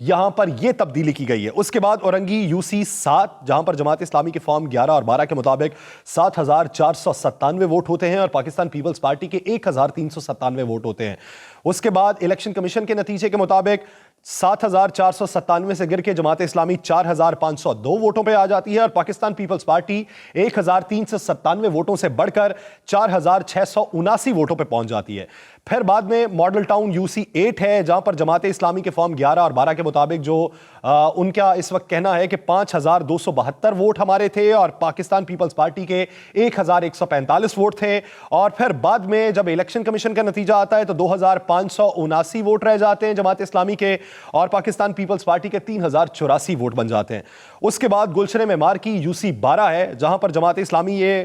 یہاں پر یہ تبدیلی کی گئی ہے. اس کے بعد اورنگی UC 7 جہاں پر جماعت اسلامی کے فارم 11 اور 12 کے مطابق 7,497 ووٹ ہوتے ہیں اور پاکستان پیپلز پارٹی کے 1,397 ووٹ ہوتے ہیں. اس کے بعد الیکشن کمیشن کے نتیجے کے مطابق 7,497 سے گر کے جماعت اسلامی 4,502 ووٹوں پہ آ جاتی ہے اور پاکستان پیپلز پارٹی 1,397 ووٹوں سے بڑھ کر 4,679 ووٹوں پہ پہنچ جاتی ہے. پھر بعد میں ماڈل ٹاؤن UC 8 ہے جہاں پر جماعت اسلامی کے فارم 11 اور 12 کے مطابق جو ان کا اس وقت کہنا ہے کہ 5,272 ووٹ ہمارے تھے اور پاکستان پیپلز پارٹی کے 1,145 ووٹ تھے. اور پھر بعد میں جب الیکشن کمیشن کا نتیجہ آتا ہے تو 2,579 ووٹ رہ جاتے ہیں جماعت اسلامی کے اور پاکستان پیپلز پارٹی کے 3,084 ووٹ بن جاتے ہیں. اس کے بعد گلشن معمار کی UC 12 ہے جہاں پر جماعت اسلامی یہ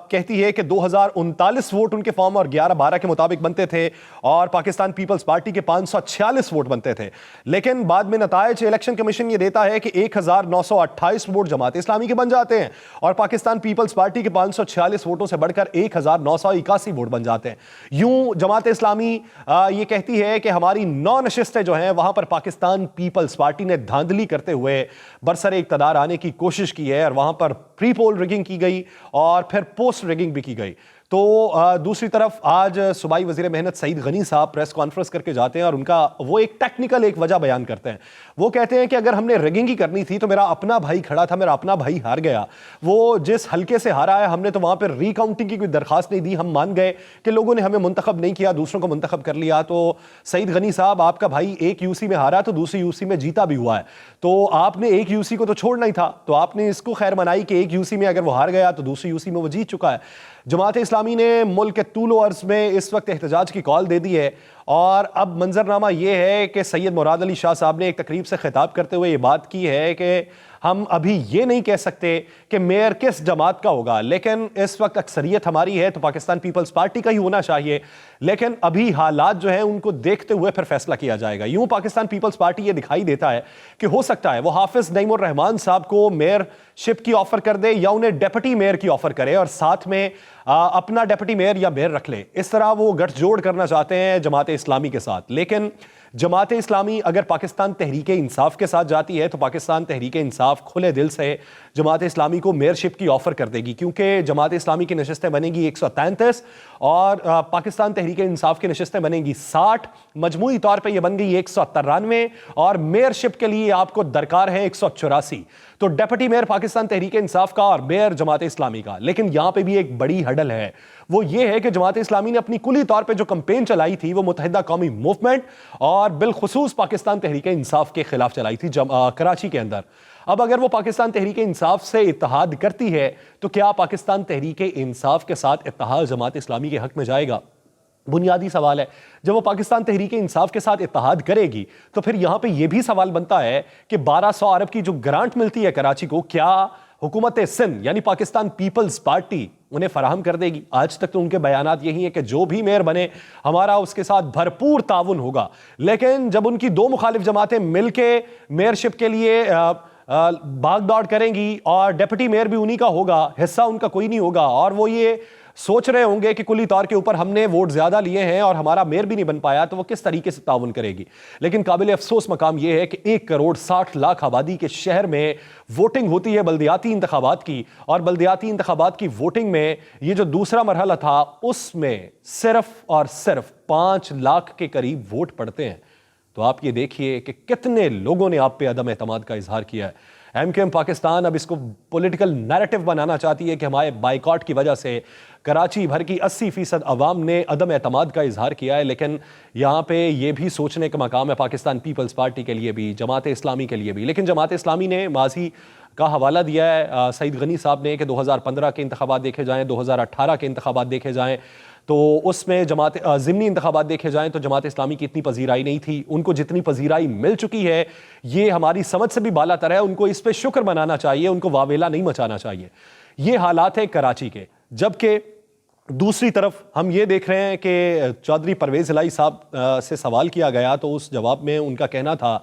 کہتی ہے کہ 2,039 ووٹ ان کے فارم اور 11-12 کے مطابق بنتے تھے اور پاکستان پیپلز پارٹی کے 546 ووٹ بنتے تھے. لیکن بعد میں نتائج الیکشن کمیشن یہ دیتا ہے کہ 1,928 ووٹ جماعت اسلامی کے بن جاتے ہیں اور پاکستان پیپلز پارٹی کے 546 ووٹوں سے بڑھ کر 1,981 ووٹ بن جاتے ہیں. یوں جماعت اسلامی یہ کہتی ہے کہ ہماری 9 نشستیں جو ہیں وہاں پر پاکستان پیپلز پارٹی نے دھاندلی کرتے ہوئے برسر اقتدار آنے کی کوشش کی ہے اور وہاں پر پری پول ریگنگ کی گئی اور پھر پوسٹ ریگنگ بھی کی گئی. تو دوسری طرف آج صوبائی وزیر محنت سعید غنی صاحب پریس کانفرنس کر کے جاتے ہیں اور ان کا وہ ایک ٹیکنیکل ایک وجہ بیان کرتے ہیں. وہ کہتے ہیں کہ اگر ہم نے ریگنگ ہی کرنی تھی تو میرا اپنا بھائی کھڑا تھا, میرا اپنا بھائی ہار گیا, وہ جس حلقے سے ہارا ہے ہم نے تو وہاں پہ ری کاؤنٹنگ کی کوئی درخواست نہیں دی, ہم مان گئے کہ لوگوں نے ہمیں منتخب نہیں کیا, دوسروں کو منتخب کر لیا. تو سعید غنی صاحب آپ کا بھائی ایک UC میں ہارا تو دوسری UC میں جیتا بھی ہوا ہے, تو آپ نے ایک UC کو تو چھوڑنا ہی تھا, تو آپ نے اس کو خیر منائی کہ ایک UC میں اگر وہ ہار گیا تو دوسری UC میں وہ جیت چکا ہے. جماعت اسلامی نے ملک کے طول و عرض میں اس وقت احتجاج کی کال دے دی ہے اور اب منظرنامہ یہ ہے کہ سید مراد علی شاہ صاحب نے ایک تقریب سے خطاب کرتے ہوئے یہ بات کی ہے کہ ہم ابھی یہ نہیں کہہ سکتے کہ میئر کس جماعت کا ہوگا, لیکن اس وقت اکثریت ہماری ہے تو پاکستان پیپلز پارٹی کا ہی ہونا چاہیے, لیکن ابھی حالات جو ہیں ان کو دیکھتے ہوئے پھر فیصلہ کیا جائے گا. یوں پاکستان پیپلز پارٹی یہ دکھائی دیتا ہے کہ ہو سکتا ہے وہ حافظ نعیم الرحمان صاحب کو میئر شپ کی آفر کر دے یا انہیں ڈیپٹی میئر کی آفر کرے اور ساتھ میں اپنا ڈیپٹی میئر یا میئر رکھ لے. اس طرح وہ گٹھ جوڑ کرنا چاہتے ہیں جماعت اسلامی کے ساتھ. لیکن جماعت اسلامی اگر پاکستان تحریک انصاف کے ساتھ جاتی ہے تو پاکستان تحریک انصاف کھلے دل سے جماعت اسلامی کو میئر شپ کی آفر کر دے گی, کیونکہ جماعت اسلامی کی نشستیں بنے گی 133 اور پاکستان تحریک انصاف کی نشستیں بنے گی 60, مجموعی طور پہ یہ بن گئی 193 اور میئر شپ کے لیے آپ کو درکار ہے 184. تو ڈیپٹی میئر پاکستان تحریک انصاف کا اور میئر جماعت اسلامی کا. لیکن یہاں پہ بھی ایک بڑی ہڈل ہے, وہ یہ ہے کہ جماعت اسلامی نے اپنی کلی طور پہ جو کمپین چلائی تھی وہ متحدہ قومی موومنٹ اور بالخصوص پاکستان تحریک انصاف کے خلاف چلائی تھی کراچی کے اندر. اب اگر وہ پاکستان تحریک انصاف سے اتحاد کرتی ہے تو کیا پاکستان تحریک انصاف کے ساتھ اتحاد جماعت اسلامی کے حق میں جائے گا؟ بنیادی سوال ہے. جب وہ پاکستان تحریک انصاف کے ساتھ اتحاد کرے گی تو پھر یہاں پہ یہ بھی سوال بنتا ہے کہ 1200 ارب کی جو گرانٹ ملتی ہے کراچی کو, کیا حکومت سندھ یعنی پاکستان پیپلز پارٹی انہیں فراہم کر دے گی؟ آج تک تو ان کے بیانات یہی ہیں کہ جو بھی میئر بنے ہمارا اس کے ساتھ بھرپور تعاون ہوگا. لیکن جب ان کی 2 مخالف جماعتیں مل کے میئر شپ کے لیے بھاگ دوڑ کریں گی اور ڈیپٹی میئر بھی انہی کا ہوگا, حصہ ان کا کوئی نہیں ہوگا, اور وہ یہ سوچ رہے ہوں گے کہ کلی طور کے اوپر ہم نے ووٹ زیادہ لیے ہیں اور ہمارا میئر بھی نہیں بن پایا, تو وہ کس طریقے سے تعاون کرے گی؟ لیکن قابل افسوس مقام یہ ہے کہ 1,60,00,000 آبادی کے شہر میں ووٹنگ ہوتی ہے بلدیاتی انتخابات کی, اور بلدیاتی انتخابات کی ووٹنگ میں یہ جو دوسرا مرحلہ تھا اس میں صرف اور صرف 5 لاکھ کے قریب ووٹ پڑتے ہیں. تو آپ یہ دیکھیے کہ کتنے لوگوں نے آپ پہ عدم اعتماد کا اظہار کیا ہے. MKM پاکستان اب اس کو پولیٹیکل نیریٹو بنانا چاہتی ہے کہ ہمارے بائیکاٹ کی وجہ سے کراچی بھر کی 80% عوام نے عدم اعتماد کا اظہار کیا ہے. لیکن یہاں پہ یہ بھی سوچنے کا مقام ہے پاکستان پیپلز پارٹی کے لیے بھی, جماعت اسلامی کے لیے بھی. لیکن جماعت اسلامی نے ماضی کا حوالہ دیا ہے سعید غنی صاحب نے کہ 2015 کے انتخابات دیکھے جائیں, 2018 کے انتخابات دیکھے جائیں تو اس میں جماعت ضمنی انتخابات دیکھے جائیں تو جماعت اسلامی کی اتنی پذیرائی نہیں تھی. ان کو جتنی پذیرائی مل چکی ہے یہ ہماری سمجھ سے بھی بالا تر ہے. ان کو اس پہ شکر منانا چاہیے, ان کو واویلا نہیں مچانا چاہیے. یہ حالات ہیں کراچی کے. جبکہ دوسری طرف ہم یہ دیکھ رہے ہیں کہ چودھری پرویز الہی صاحب سے سوال کیا گیا تو اس جواب میں ان کا کہنا تھا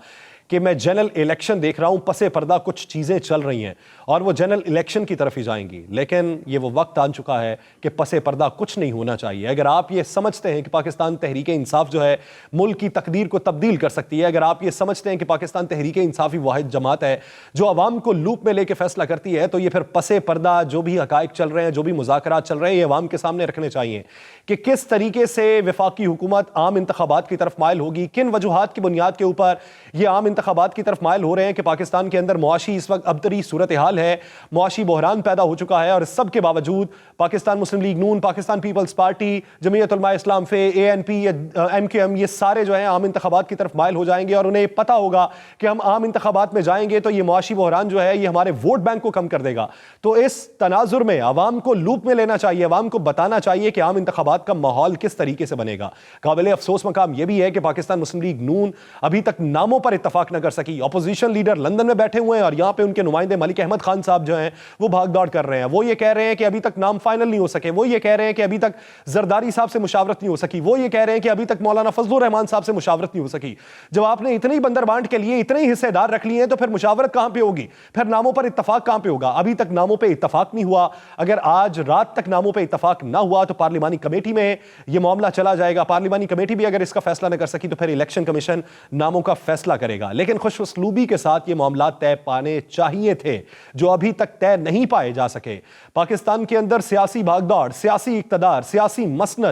کہ میں جنرل الیکشن دیکھ رہا ہوں، پس پردہ کچھ چیزیں چل رہی ہیں اور وہ جنرل الیکشن کی طرف ہی جائیں گی، لیکن یہ وہ وقت آ چکا ہے کہ پس پردہ کچھ نہیں ہونا چاہیے۔ اگر آپ یہ سمجھتے ہیں کہ پاکستان تحریک انصاف جو ہے ملک کی تقدیر کو تبدیل کر سکتی ہے، اگر آپ یہ سمجھتے ہیں کہ پاکستان تحریک انصافی واحد جماعت ہے جو عوام کو لوپ میں لے کے فیصلہ کرتی ہے، تو یہ پھر پس پردہ جو بھی حقائق چل رہے ہیں، جو بھی مذاکرات چل رہے ہیں، یہ عوام کے سامنے رکھنے چاہیے کہ کس طریقے سے وفاقی حکومت عام انتخابات کی طرف مائل ہوگی، کن وجوہات کی بنیاد کے اوپر یہ عام انتخابات کی طرف مائل ہو رہے ہیں کہ پاکستان کے اندر معاشی اس وقت ابتری صورتحال ہے، معاشی بحران پیدا ہو چکا ہے، اور اس سب کے باوجود پاکستان مسلم لیگ نون، پاکستان پیپلز پارٹی، جمعیت علماء اسلام فے، ANP، MQM، یہ سارے جو ہیں عام انتخابات کی طرف مائل ہو جائیں گے، اور انہیں پتہ ہوگا کہ ہم عام انتخابات میں جائیں گے تو یہ معاشی بحران جو ہے یہ ہمارے ووٹ بینک کو کم کر دے گا۔ تو اس تناظر میں عوام کو لوپ میں لینا چاہیے، عوام کو بتانا چاہیے کہ عام انتخابات کا ماحول کس طریقے سے بنے گا۔ قابل افسوس مقام یہ بھی ہے کہ پاکستان مسلم لیگ نون ابھی تک ناموں پر اتفاق نہ کر سکی۔ اپوزیشن لیڈر لندن میں بیٹھے ہوئے ہیں اور یہاں پہ ان کے نمائندے ملک احمد خان صاحب جو ہیں وہ بھاگ دوڑ کر رہے ہیں، وہ یہ کہہ رہے ہیں کہ ابھی تک نام فائنل نہیں ہو سکے، وہ یہ کہہ رہے ہیں کہ ابھی تک زرداری صاحب سے مشاورت نہیں ہو سکی، وہ یہ کہہ رہے ہیں کہ ابھی تک مولانا فضل الرحمان صاحب سے مشاورت نہیں ہو سکی۔ جب آپ نے اتنے ہی بندر بانٹ کے لیے اتنے ہی حصے دار رکھ لیے ہیں تو پھر مشاورت کہاں پہ ہوگی، پھر ناموں پر اتفاق کہاں پہ ہوگا؟ ابھی تک ناموں پہ اتفاق نہیں ہوا۔ اگر آج رات تک ناموں پہ اتفاق نہ ہوا تو پارلیمانی کمیٹی میں یہ معاملہ چلا جائے گا، پارلیمانی کمیٹی بھی اگر اس کا فیصلہ نہ کر سکی تو پھر الیکشن کمیشن ناموں کا فیصلہ کرے گا۔ لیکن خوش اسلوبی کے ساتھ یہ معاملات طے پانے چاہیے تھے جو ابھی تک طے نہیں پائے جا سکے۔ پاکستان کے اندر سیاسی بھاگ دوڑ، سیاسی اقتدار، سیاسی مسند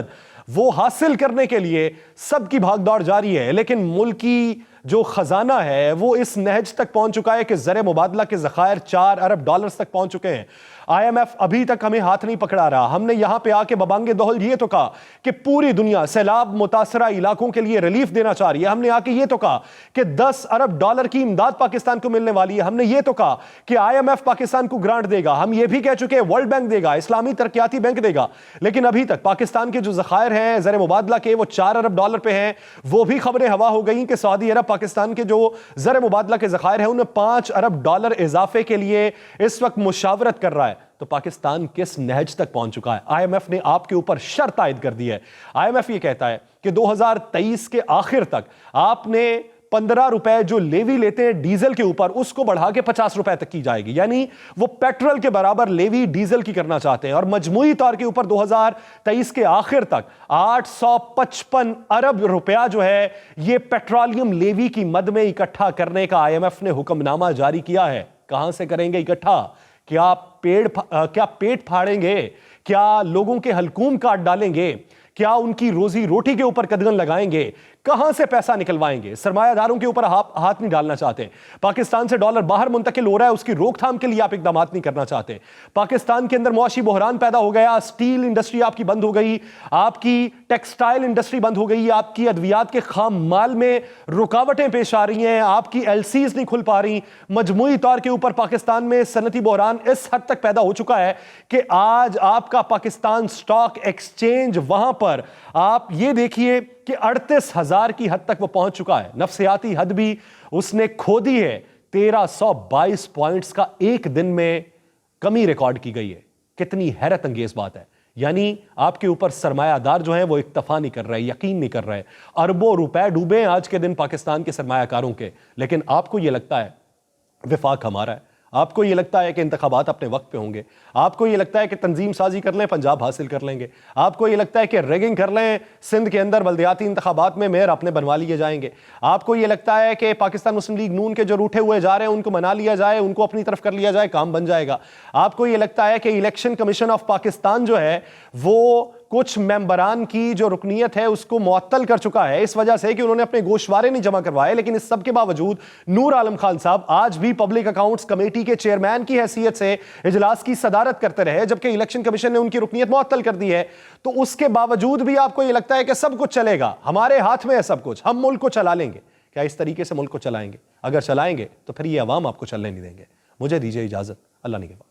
وہ حاصل کرنے کے لیے سب کی بھاگ دوڑ جاری ہے، لیکن ملکی جو خزانہ ہے وہ اس نہج تک پہنچ چکا ہے کہ زر مبادلہ کے ذخائر 4 ارب ڈالرز تک پہنچ چکے ہیں۔ IMF ابھی تک ہمیں ہاتھ نہیں پکڑا رہا۔ ہم نے یہاں پہ آ کے ببانگ دہل یہ تو کہا کہ پوری دنیا سیلاب متاثرہ علاقوں کے لیے ریلیف دینا چاہ رہی ہے، ہم نے آ کے یہ تو کہا کہ 10 ارب ڈالر کی امداد پاکستان کو ملنے والی ہے، ہم نے یہ تو کہا کہ IMF پاکستان کو گرانٹ دے گا، ہم یہ بھی کہہ چکے ورلڈ بینک دے گا، اسلامی ترقیاتی بینک دے گا، لیکن ابھی تک پاکستان کے جو ذخائر ہیں زر مبادلہ کے وہ 4 ارب ڈالر پہ ہیں۔ وہ بھی خبریں ہوا ہو گئیں کہ سعودی عرب پاکستان کے جو زر مبادلہ کے ذخائر ہیں ان میں 5 ارب ڈالر اضافے کے لیے اس وقت مشاورت کر رہا ہے۔ تو پاکستان کس نہج تک پہنچ چکا ہے؟ IMF نے آپ کے اوپر شرط عائد کر دی ہے۔ IMF یہ کہتا ہے کہ 2023 کے آخر تک آپ نے 15 روپے جو لیوی لیتے ہیں ڈیزل کے اوپر اس کو بڑھا کے 50 روپے تک کی جائے گی، یعنی وہ پیٹرول کے برابر لیوی ڈیزل کی کرنا چاہتے ہیں، اور مجموعی طور کے اوپر 2023 کے آخر تک 855 ارب روپیہ جو ہے یہ پیٹرولیم لیوی کی مد میں اکٹھا کرنے کا IMF نے حکم نامہ جاری کیا ہے۔ کہاں سے کریں گے اکٹھا؟ کیا پیٹ پھاڑیں گے؟ کیا لوگوں کے حلقوم کاٹ ڈالیں گے؟ کیا ان کی روزی روٹی کے اوپر قدغن لگائیں گے؟ کہاں سے پیسہ نکلوائیں گے؟ سرمایہ داروں کے اوپر ہاتھ نہیں ڈالنا چاہتے۔ پاکستان سے ڈالر باہر منتقل ہو رہا ہے، اس کی روک تھام کے لیے آپ اقدامات نہیں کرنا چاہتے۔ پاکستان کے اندر معاشی بحران پیدا ہو گیا، سٹیل انڈسٹری آپ کی بند ہو گئی، آپ کی ٹیکسٹائل انڈسٹری بند ہو گئی، آپ کی ادویات کے خام مال میں رکاوٹیں پیش آ رہی ہیں، آپ کی LCs نہیں کھل پا رہی۔ مجموعی طور کے اوپر پاکستان میں صنعتی بحران اس حد تک پیدا ہو چکا ہے کہ آج آپ کا پاکستان سٹاک ایکسچینج وہاں پر آپ یہ دیکھیے کہ 38,000 کی حد تک وہ پہنچ چکا ہے۔ نفسیاتی حد بھی اس نے کھو دی ہے۔ 1322 پوائنٹس کا ایک دن میں کمی ریکارڈ کی گئی ہے۔ کتنی حیرت انگیز بات ہے۔ یعنی آپ کے اوپر سرمایہ دار جو ہیں وہ اکتفا نہیں کر رہے، یقین نہیں کر رہے۔ اربوں روپے ڈوبے ہیں آج کے دن پاکستان کے سرمایہ کاروں کے، لیکن آپ کو یہ لگتا ہے وفاق ہمارا ہے، آپ کو یہ لگتا ہے کہ انتخابات اپنے وقت پہ ہوں گے، آپ کو یہ لگتا ہے کہ تنظیم سازی کر لیں پنجاب حاصل کر لیں گے، آپ کو یہ لگتا ہے کہ ریگنگ کر لیں سندھ کے اندر بلدیاتی انتخابات میں میئر اپنے بنوا لیے جائیں گے، آپ کو یہ لگتا ہے کہ پاکستان مسلم لیگ نون کے جو روٹھے ہوئے جا رہے ہیں ان کو منا لیا جائے، ان کو اپنی طرف کر لیا جائے، کام بن جائے گا، آپ کو یہ لگتا ہے کہ الیکشن کمیشن آف پاکستان جو ہے وہ کچھ ممبران کی جو رکنیت ہے اس کو معطل کر چکا ہے اس وجہ سے کہ انہوں نے اپنے گوشوارے نہیں جمع کروائے، لیکن اس سب کے باوجود نور عالم خان صاحب آج بھی پبلک اکاؤنٹس کمیٹی کے چیئرمین کی حیثیت سے اجلاس کی صدارت کرتے رہے، جبکہ الیکشن کمیشن نے ان کی رکنیت معطل کر دی ہے۔ تو اس کے باوجود بھی آپ کو یہ لگتا ہے کہ سب کچھ چلے گا، ہمارے ہاتھ میں ہے سب کچھ، ہم ملک کو چلا لیں گے۔ کیا اس طریقے سے ملک کو چلائیں گے؟ اگر چلائیں گے تو پھر یہ عوام آپ کو چلنے نہیں دیں گے۔ مجھے دیجیے اجازت، اللہ نگہبان۔